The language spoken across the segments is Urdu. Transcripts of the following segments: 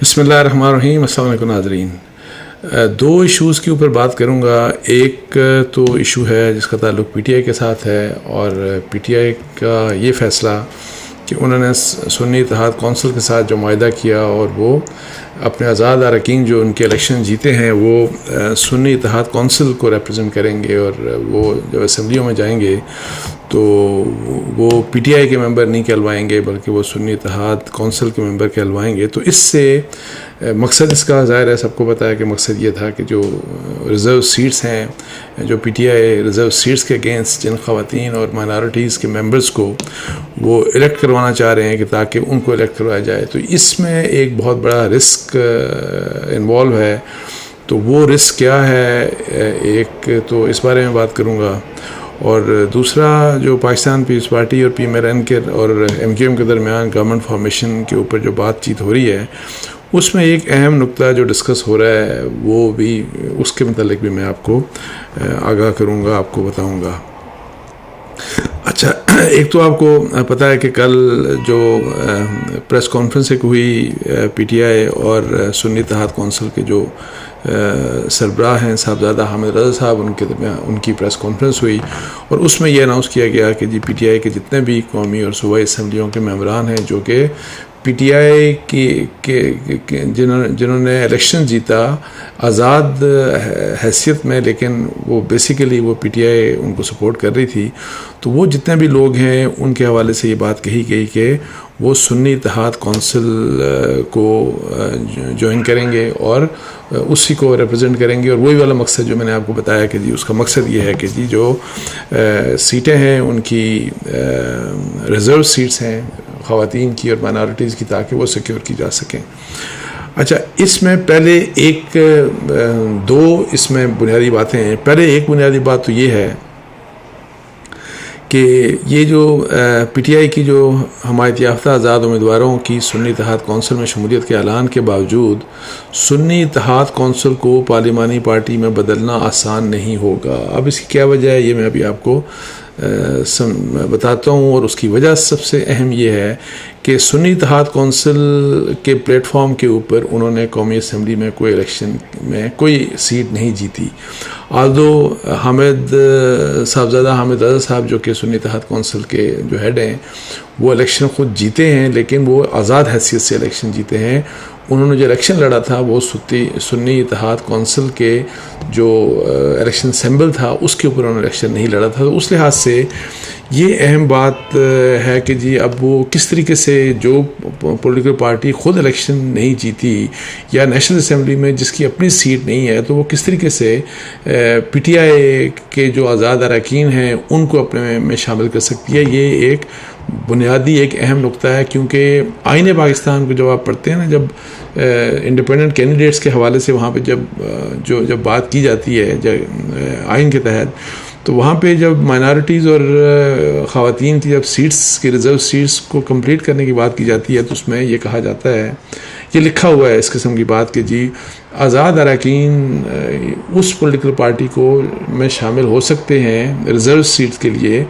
بسم اللہ الرحمن الرحیم. السلام علیکم ناظرین. دو ایشوز کے اوپر بات کروں گا. ایک تو ایشو ہے جس کا تعلق پی ٹی آئی کے ساتھ ہے، اور پی ٹی آئی کا یہ فیصلہ کہ انہوں نے سنی اتحاد کونسل کے ساتھ جو معاہدہ کیا اور وہ اپنے آزاد اراکین جو ان کے الیکشن جیتے ہیں وہ سنی اتحاد کونسل کو ریپرزینٹ کریں گے، اور وہ جب اسمبلیوں میں جائیں گے تو وہ پی ٹی آئی کے ممبر نہیں کہلوائیں گے بلکہ وہ سنی اتحاد کونسل کے ممبر کہلوائیں گے. تو اس سے مقصد اس کا ظاہر ہے، سب کو پتہ ہے کہ مقصد یہ تھا کہ جو ریزرو سیٹس ہیں، جو P T I reserve seats کے اگینسٹ جن خواتین اور مائنارٹیز کے ممبرز کو وہ الیکٹ کروانا چاہ رہے ہیں کہ تاکہ ان کو الیکٹ کروایا جائے. تو اس میں ایک بہت بڑا رسک انوالو ہے. تو وہ رسک کیا ہے، ایک تو اس بارے میں بات کروں گا، اور دوسرا جو پاکستان پیپلز پارٹی اور پی ایم ایل این کے اور ایم کیو ایم کے درمیان گورنمنٹ فارمیشن کے اوپر جو بات چیت ہو رہی ہے اس میں ایک اہم نقطہ جو ڈسکس ہو رہا ہے وہ بھی اس کے متعلق بھی میں آپ کو آگاہ کروں گا، آپ کو بتاؤں گا. اچھا، ایک تو آپ کو پتہ ہے کہ کل جو پریس کانفرنس ایک ہوئی پی ٹی آئی اور سنی اتحاد کونسل کے جو سربراہ ہیں صاحبزادہ حامد رضا صاحب، ان کے درمیان ان کی پریس کانفرنس ہوئی، اور اس میں یہ اناؤنس کیا گیا کہ جی پی ٹی آئی کے جتنے بھی قومی اور صوبائی اسمبلیوں کے ممبران ہیں جو کہ پی ٹی آئی کی جنہوں نے الیکشن جیتا آزاد حیثیت میں، لیکن وہ بیسیکلی وہ پی ٹی آئی ان کو سپورٹ کر رہی تھی، تو وہ جتنے بھی لوگ ہیں ان کے حوالے سے یہ بات کہی گئی کہ وہ سنی اتحاد کونسل کو جوائن کریں گے اور اسی کو ریپرزینٹ کریں گے. اور وہی والا مقصد جو میں نے آپ کو بتایا کہ جی اس کا مقصد یہ ہے کہ جی جو سیٹیں ہیں ان کی ریزرو سیٹس ہیں خواتین کی اور مائنارٹیز کی، تاکہ وہ سیکیور کی جا سکیں. اچھا، اس میں پہلے دو اس میں بنیادی باتیں ہیں. پہلے ایک بنیادی بات تو یہ ہے کہ یہ جو پی ٹی آئی کی جو حمایت یافتہ آزاد امیدواروں کی سنی اتحاد کونسل میں شمولیت کے اعلان کے باوجود سنی اتحاد کونسل کو پارلیمانی پارٹی میں بدلنا آسان نہیں ہوگا. اب اس کی کیا وجہ ہے یہ میں ابھی آپ کو بتاتا ہوں، اور اس کی وجہ سب سے اہم یہ ہے کہ سنی اتحاد کونسل کے پلیٹ فارم کے اوپر انہوں نے قومی اسمبلی میں کوئی الیکشن میں کوئی سیٹ نہیں جیتی. آلدو صاحبزادہ حامد رضا صاحب جو کہ سنی اتحاد کونسل کے جو ہیڈ ہیں وہ الیکشن خود جیتے ہیں، لیکن وہ آزاد حیثیت سے الیکشن جیتے ہیں. انہوں نے جو الیکشن لڑا تھا وہ سنی اتحاد کونسل کے جو الیکشن سمبل تھا اس کے اوپر انہوں نے الیکشن نہیں لڑا تھا. تو اس لحاظ سے یہ اہم بات ہے کہ جی اب وہ کس طریقے سے جو پولیٹیکل پارٹی خود الیکشن نہیں جیتی یا نیشنل اسمبلی میں جس کی اپنی سیٹ نہیں ہے، تو وہ کس طریقے سے پی ٹی آئی کے جو آزاد اراکین ہیں ان کو اپنے میں شامل کر سکتی ہے. یہ ایک بنیادی ایک اہم نقطہ ہے، کیونکہ آئین پاکستان کو جب آپ پڑھتے ہیں نا، جب انڈیپینڈنٹ کینڈیڈیٹس کے حوالے سے وہاں پہ جب بات کی جاتی ہے آئین کے تحت، تو وہاں پہ جب مائنارٹیز اور خواتین کی جب سیٹس کی ریزرو سیٹس کو کمپلیٹ کرنے کی بات کی جاتی ہے تو اس میں یہ کہا جاتا ہے، یہ لکھا ہوا ہے اس قسم کی بات کہ جی آزاد اراکین اس پولیٹیکل پارٹی کو میں شامل ہو سکتے ہیں ریزرو سیٹس کے لیے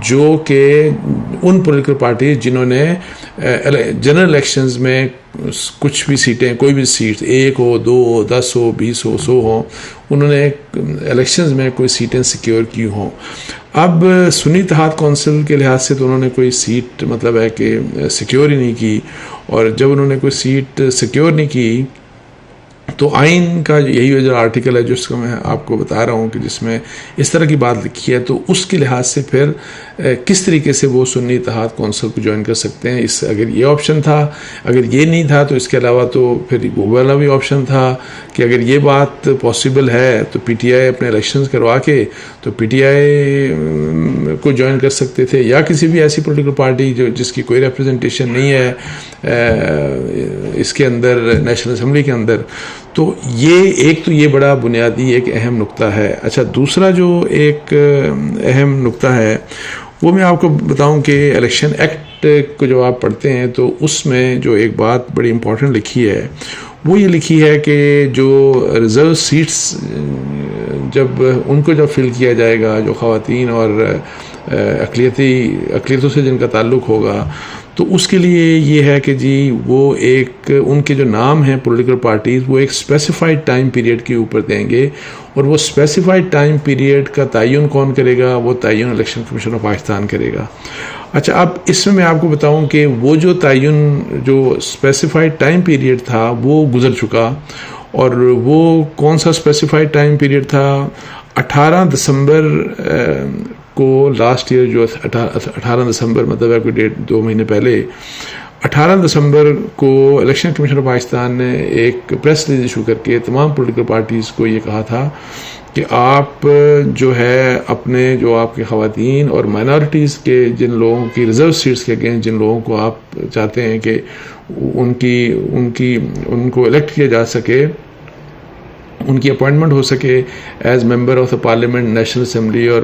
جو کہ ان پولیٹیکل پارٹی جنہوں نے جنرل الیکشنز میں کچھ بھی سیٹیں، کوئی بھی سیٹ 1 ہو 2 ہو 10 ہو 20 ہو 100 ہوں، انہوں نے الیکشنز میں کوئی سیٹیں سیکیور کی ہوں. اب سنی اتحاد کونسل کے لحاظ سے تو انہوں نے کوئی سیٹ مطلب ہے کہ سیکیور ہی نہیں کی، اور جب انہوں نے کوئی سیٹ سیکیور نہیں کی تو آئین کا یہی جو آرٹیکل ہے جس کو میں آپ کو بتا رہا ہوں کہ جس میں اس طرح کی بات لکھی ہے، تو اس کے لحاظ سے پھر کس طریقے سے وہ سنی اتحاد کونسل کو جوائن کر سکتے ہیں. اگر یہ آپشن تھا، اگر یہ نہیں تھا تو اس کے علاوہ تو پھر وہ والا بھی آپشن تھا کہ اگر یہ بات پاسبل ہے تو پی ٹی آئی اپنے الیکشنز کروا کے تو پی ٹی آئی کو جوائن کر سکتے تھے، یا کسی بھی ایسی پولیٹیکل پارٹی جس کی کوئی ریپرزنٹیشن نہیں ہے اس کے اندر نیشنل اسمبلی کے اندر. تو یہ بڑا بنیادی ایک اہم نقطہ ہے. اچھا، دوسرا جو ایک اہم نقطہ ہے وہ میں آپ کو بتاؤں کہ الیکشن ایکٹ کو جب آپ پڑھتے ہیں تو اس میں جو ایک بات بڑی امپورٹنٹ لکھی ہے وہ یہ لکھی ہے کہ جو ریزرو سیٹس جب فل کیا جائے گا، جو خواتین اور اقلیتوں سے جن کا تعلق ہوگا، تو اس کے لیے یہ ہے کہ جی وہ ایک ان کے جو نام ہیں پولیٹیکل پارٹیز وہ ایک اسپیسیفائڈ ٹائم پیریڈ کے اوپر دیں گے، اور وہ اسپیسیفائڈ ٹائم پیریڈ کا تعین کون کرے گا؟ وہ تعین الیکشن کمیشن آف پاکستان کرے گا۔ اچھا، اب اس میں آپ کو بتاؤں کہ وہ جو تعین جو اسپیسیفائڈ ٹائم پیریڈ تھا وہ گزر چکا، اور وہ کون سا اسپیسیفائڈ ٹائم پیریڈ تھا؟ 18 دسمبر کو لاسٹ ایئر، جو 18 دسمبر مطلب ہے کوئی ڈیٹ 2 مہینے پہلے، 18 دسمبر کو الیکشن کمیشن آف پاکستان نے ایک پریس ریلیز ایشو کر کے تمام پولیٹیکل پارٹیز کو یہ کہا تھا کہ آپ جو ہے اپنے جو آپ کے خواتین اور مائنورٹیز کے جن لوگوں کی ریزرو سیٹس کے اگینسٹ جن لوگوں کو آپ چاہتے ہیں کہ ان کو الیکٹ کیا جا سکے، ان کی اپوائنٹمنٹ ہو سکے as member of the parliament, national assembly اور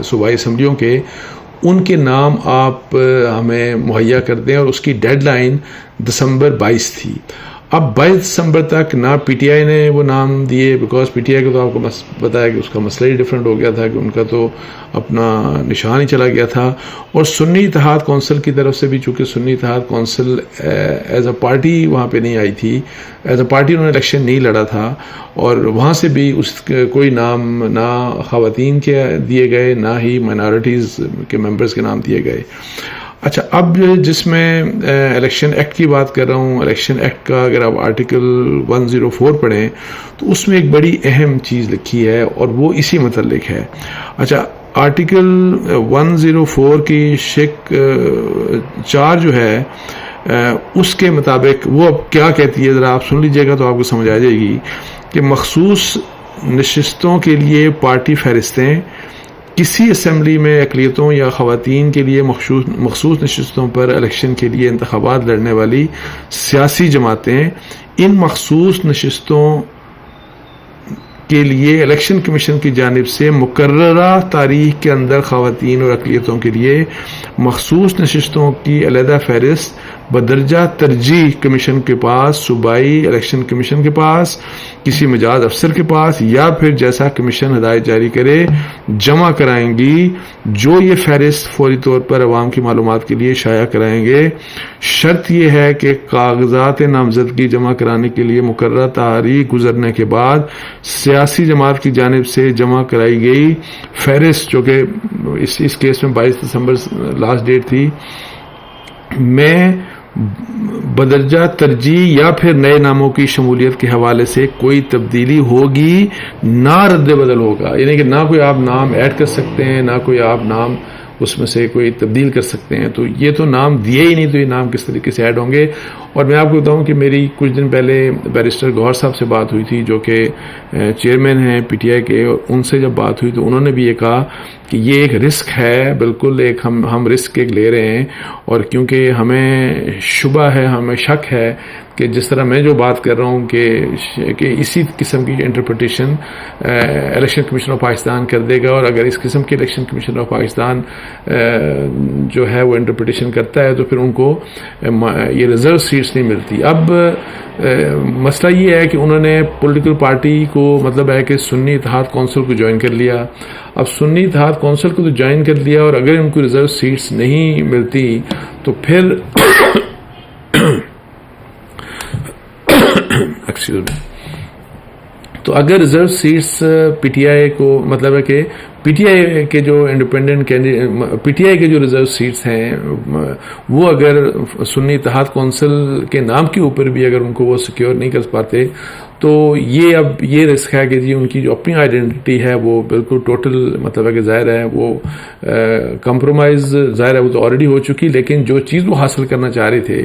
صوبائی اسمبلیوں کے، ان کے نام آپ ہمیں مہیا کر دیں، اور اس کی ڈیڈ لائن دسمبر 22 تھی۔ اب 22 دسمبر تک نہ پی ٹی آئی نے وہ نام دیے، بیکاز پی ٹی آئی کا تو آپ کو پتا ہے کہ اس کا مسئلہ ہی ڈیفرنٹ ہو گیا تھا کہ ان کا تو اپنا نشان ہی چلا گیا تھا، اور سنی اتحاد کونسل کی طرف سے بھی، چونکہ سنی اتحاد کونسل ایز اے پارٹی وہاں پہ نہیں آئی تھی، ایز اے پارٹی انہوں نے الیکشن نہیں لڑا تھا، اور وہاں سے بھی کوئی نام نہ خواتین کے دیے گئے نہ ہی مائنارٹیز کے ممبرز کے نام دیے گئے۔ اچھا، اب جس میں الیکشن ایکٹ کی بات کر رہا ہوں، الیکشن ایکٹ کا اگر آپ آرٹیکل 104 پڑھیں تو اس میں ایک بڑی اہم چیز لکھی ہے، اور وہ اسی متعلق ہے۔ اچھا، آرٹیکل 104 کی شق 4 جو ہے اس کے مطابق وہ اب کیا کہتی ہے، ذرا آپ سن لیجئے گا تو آپ کو سمجھ آ جائے گی کہ مخصوص نشستوں کے لیے پارٹی فہرستیں، کسی اسمبلی میں اقلیتوں یا خواتین کے لیے مخصوص نشستوں پر الیکشن کے لیے انتخابات لڑنے والی سیاسی جماعتیں، ان مخصوص نشستوں کے لیے الیکشن کمیشن کی جانب سے مقررہ تاریخ کے اندر خواتین اور اقلیتوں کے لیے مخصوص نشستوں کی علیحدہ فہرست بدرجہ ترجیح کمیشن کے پاس، صوبائی الیکشن کمیشن کے پاس، کسی مجاز افسر کے پاس، یا پھر جیسا کمیشن ہدایت جاری کرے جمع کرائیں گی، جو یہ فہرست فوری طور پر عوام کی معلومات کے لیے شائع کرائیں گے۔ شرط یہ ہے کہ کاغذات نامزدگی جمع کرانے کے لیے مقررہ تاریخ گزرنے کے بعد سیاسی جماعت کی جانب سے جمع کرائی گئی فہرست، جو کہ اس کیس میں 22 دسمبر لاسٹ ڈیٹ تھی، میں بدرجہ ترجیح یا پھر نئے ناموں کی شمولیت کے حوالے سے کوئی تبدیلی ہوگی، نہ رد بدل ہوگا، یعنی کہ نہ کوئی آپ نام ایڈ کر سکتے ہیں، نہ کوئی آپ نام اس میں سے کوئی تبدیل کر سکتے ہیں۔ تو یہ تو نام دیے ہی نہیں، تو یہ نام کس طریقے سے ایڈ ہوں گے؟ اور میں آپ کو بتاؤں کہ میری کچھ دن پہلے بیرسٹر گوہر صاحب سے بات ہوئی تھی، جو کہ چیئرمین ہیں پی ٹی آئی کے، اور ان سے جب بات ہوئی تو انہوں نے بھی یہ کہا کہ یہ ایک رسک ہے، بالکل ایک ہم رسک ایک لے رہے ہیں، اور کیونکہ ہمیں شبہ ہے، ہمیں شک ہے کہ جس طرح میں جو بات کر رہا ہوں کہ اسی قسم کی interpretation election commission of Pakistan کر دے گا، اور اگر اس قسم کی الیکشن کمیشن آف پاکستان جو ہے وہ انٹرپریٹیشن کرتا ہے تو پھر ان کو یہ ریزرو سیٹس نہیں ملتی۔ اب مسئلہ یہ ہے کہ انہوں نے پولیٹیکل پارٹی کو مطلب ہے کہ سنی اتحاد کونسل کو جوائن کر لیا۔ اب سنی اتحاد کونسل کو تو جوائن کر لیا، اور اگر ان کو ریزرو سیٹس نہیں ملتی تو پھر تو اگر reserve seats P T I کو مطلب ہے کہ پی ٹی آئی کے جو independent candidate, P T I کے جو ریزرو سیٹس ہیں وہ اگر سنی اتحاد کونسل کے نام کے اوپر بھی اگر ان کو وہ سیکیور نہیں کر پاتے تو یہ اب یہ رسک ہے کہ جی ان کی جو اپنی آئیڈینٹی ہے وہ بالکل ٹوٹل مطلب ہے کہ ظاہر ہے وہ کمپرومائز ظاہر ہے وہ تو آلریڈی ہو چکی، لیکن جو چیز وہ حاصل کرنا چاہ رہے تھے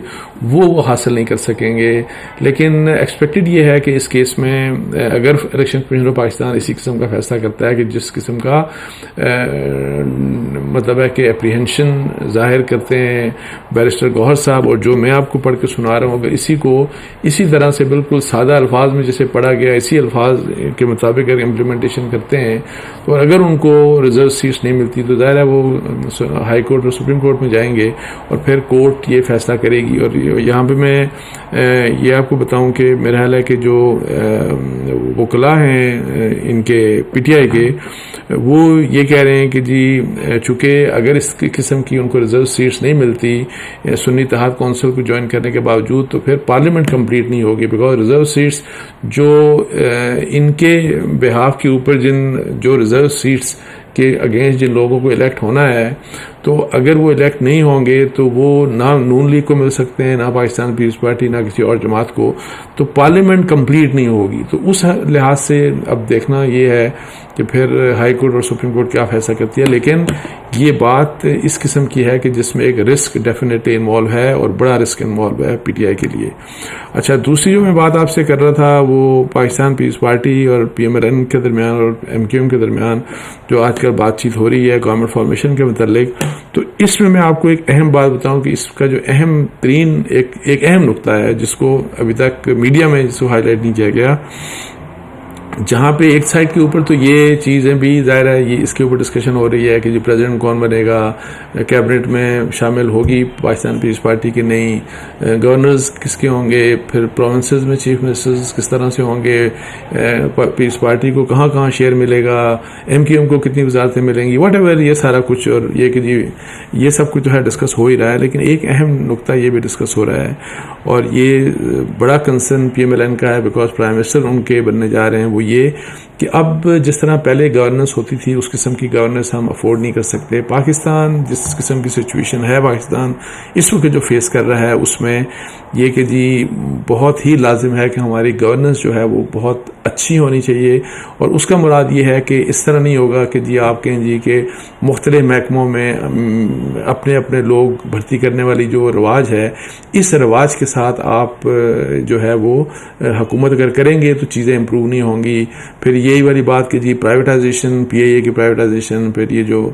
وہ حاصل نہیں کر سکیں گے۔ لیکن ایکسپیکٹڈ یہ ہے کہ اس کیس میں اگر الیکشن کمیشن آف پاکستان اسی قسم کا فیصلہ کرتا ہے کہ جس قسم کا مطلب ہے کہ اپریہنشن ظاہر کرتے ہیں بیرسٹر گوہر صاحب، اور جو میں آپ کو پڑھ کے سنا رہا ہوں، اگر اسی کو اسی طرح سے بالکل سادہ الفاظ میں جسے پڑھا گیا اسی الفاظ کے مطابق اگر امپلیمنٹیشن کرتے ہیں، تو اگر ان کو ریزرو سیٹس نہیں ملتی تو ظاہر ہے وہ ہائی کورٹ اور سپریم کورٹ میں جائیں گے، اور پھر کورٹ یہ فیصلہ کرے گی۔ اور یہاں پہ میں یہ آپ کو بتاؤں کہ میرا خیال ہے کہ جو وکلاء ہیں ان کے پی ٹی آئی کے، وہ یہ کہہ رہے ہیں کہ جی چونکہ اگر اس قسم کی ان کو ریزرو سیٹس نہیں ملتی سنی اتحاد کونسل کو جوائن کرنے کے باوجود، تو پھر پارلیمنٹ کمپلیٹ نہیں ہوگی، بیکاز ریزرو سیٹس جو ان کے بہاف کے اوپر جو ریزرو سیٹس کے اگینسٹ جن لوگوں کو الیکٹ ہونا ہے، تو اگر وہ الیکٹ نہیں ہوں گے تو وہ نہ نون لیگ کو مل سکتے ہیں، نہ پاکستان پیپلز پارٹی، نہ کسی اور جماعت کو، تو پارلیمنٹ کمپلیٹ نہیں ہوگی۔ تو اس لحاظ سے اب دیکھنا یہ ہے کہ پھر ہائی کورٹ اور سپریم کورٹ کیا فیصلہ کرتی ہے، لیکن یہ بات اس قسم کی ہے کہ جس میں ایک رسک ڈیفینیٹلی انوالو ہے اور بڑا رسک انوالو ہے پی ٹی آئی کے لیے۔ اچھا، دوسری جو میں بات آپ سے کر رہا تھا وہ پاکستان پیپلز پارٹی اور پی ایم ایل این کے درمیان اور ایم کیو ایم کے درمیان جو آج کل بات چیت ہو رہی ہے گورنمنٹ فارمیشن کے متعلق، تو اس میں آپ کو ایک اہم بات بتاؤں کہ اس کا جو اہم ترین ایک اہم نقطہ ہے جس کو ابھی تک میڈیا میں جس کو ہائی لائٹ نہیں کیا گیا، جہاں پہ ایک سائڈ کے اوپر تو یہ چیزیں بھی ظاہر ہے یہ اس کے اوپر ڈسکشن ہو رہی ہے کہ جی پریزیڈنٹ کون بنے گا، کیبنٹ میں شامل ہوگی پاکستان پیپلز پارٹی کی نہیں، گورنرز کس کے ہوں گے، پھر پروونسز میں چیف منسٹرز کس طرح سے ہوں گے، پیپلز پارٹی کو کہاں کہاں شیئر ملے گا، ایم کیو ایم کو کتنی وزارتیں ملیں گی، واٹ ایور، یہ سارا کچھ، اور یہ کہ جی یہ سب کچھ جو ہے ڈسکس ہو ہی رہا ہے، لیکن ایک اہم نقطہ یہ بھی ڈسکس ہو رہا ہے اور یہ بڑا concern P M L N کا ہے، بیکاز پرائم منسٹر ان کے بننے جا رہے ہیں، وہ یہ کہ اب جس طرح پہلے گورننس ہوتی تھی اس قسم کی گورننس ہم افورڈ نہیں کر سکتے۔ پاکستان جس قسم کی سچویشن ہے پاکستان اس وقت جو فیس کر رہا ہے، اس میں یہ کہ جی بہت ہی لازم ہے کہ ہماری گورننس جو ہے وہ بہت اچھی ہونی چاہیے، اور اس کا مراد یہ ہے کہ اس طرح نہیں ہوگا کہ جی آپ کہیں جی کہ مختلف محکموں میں اپنے اپنے لوگ بھرتی کرنے والی جو رواج ہے، اس رواج کے ساتھ آپ جو ہے وہ حکومت اگر کریں گے تو چیزیں امپروو نہیں ہوں گی۔ پھر یہی والی بات کہ جی پرائیویٹائزیشن، پی آئی اے کی پرائیویٹائزیشن، پھر یہ جو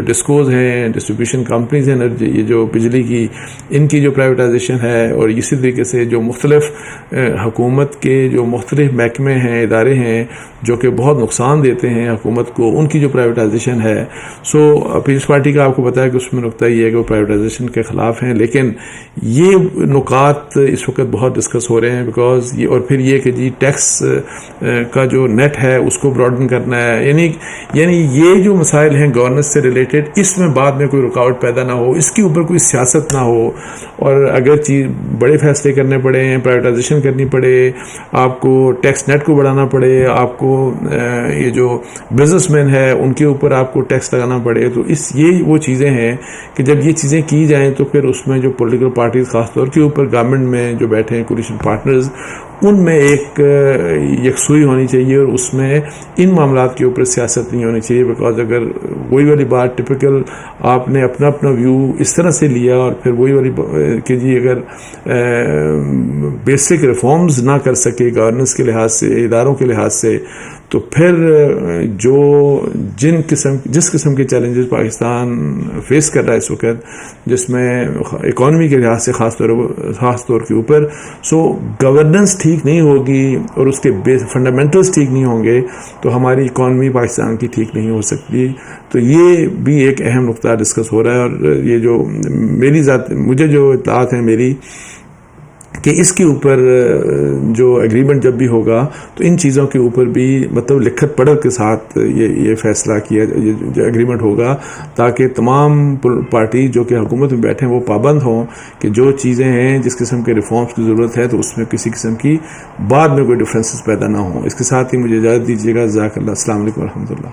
ڈسکوز ہیں، ڈسٹریبیوشن کمپنیز ہیں، یہ جو بجلی کی، ان کی جو پرائیویٹائزیشن ہے، اور اسی طریقے سے جو مختلف حکومت کے جو مختلف محکمے ہیں، ادارے ہیں جو کہ بہت نقصان دیتے ہیں حکومت کو، ان کی جو پرائیویٹائزیشن ہے۔ سو پیپلز پارٹی کا آپ کو پتا ہے کہ اس میں نقطہ یہ ہے کہ وہ پرائیویٹائزیشن کے خلاف ہیں، لیکن یہ نکات اس وقت بہت ڈسکس ہو رہے ہیں، بیکاز یہ، اور پھر یہ کہ جی ٹیکس کا جو نیٹ ہے اس کو براڈن کرنا ہے، یعنی یہ جو مسائل ہیں گورننس سے ریلیٹڈ، اس میں بعد میں کوئی رکاوٹ پیدا نہ ہو، اس کے اوپر کوئی سیاست نہ ہو، اور اگر بڑے فیصلے کرنے پڑے، پرائیویٹائزیشن کرنی پڑے، آپ کو ٹیکس نیٹ کو بڑھانا پڑے، آپ کو یہ جو بزنس مین ہے ان کے اوپر آپ کو ٹیکس لگانا پڑے، تو یہ وہ چیزیں ہیں کہ جب یہ چیزیں کی جائیں تو پھر اس میں جو پولیٹیکل پارٹیز خاص طور کے اوپر گورنمنٹ میں جو بیٹھے ہیں کولیشن پارٹنرز، ان میں ایک یکسوئی ہونی چاہیے، اور اس میں ان معاملات کے اوپر سیاست نہیں ہونی چاہیے، بیکاز اگر وہی والی بات ٹپیکل آپ نے اپنا ویو اس طرح سے لیا، اور پھر وہی والی کہ جی اگر بیسک ریفارمز نہ کر سکے گورننس کے لحاظ سے، اداروں کے لحاظ سے، تو پھر جس قسم کے چیلنجز پاکستان فیس کر رہا ہے اس وقت، جس میں اکانومی کے لحاظ سے خاص طور کے اوپر، سو گورننس ٹھیک نہیں ہوگی اور اس کے فنڈامنٹلز ٹھیک نہیں ہوں گے تو ہماری اکانومی پاکستان کی ٹھیک نہیں ہو سکتی۔ تو یہ بھی ایک اہم نقطہ ڈسکس ہو رہا ہے، اور یہ جو مجھے جو اطلاعات ہیں میری، کہ اس کے اوپر جو ایگریمنٹ جب بھی ہوگا تو ان چیزوں کے اوپر بھی مطلب لکھت پڑھت کے ساتھ یہ فیصلہ کیا، یہ جو ایگریمنٹ ہوگا، تاکہ تمام پارٹی جو کہ حکومت میں بیٹھے ہیں وہ پابند ہوں کہ جو چیزیں ہیں، جس قسم کے ریفارمز کی ضرورت ہے، تو اس میں کسی قسم کی بعد میں کوئی ڈفرینسز پیدا نہ ہوں۔ اس کے ساتھ ہی مجھے اجازت دیجیے گا۔ جزاک اللہ۔ السلام علیکم ورحمۃ اللہ۔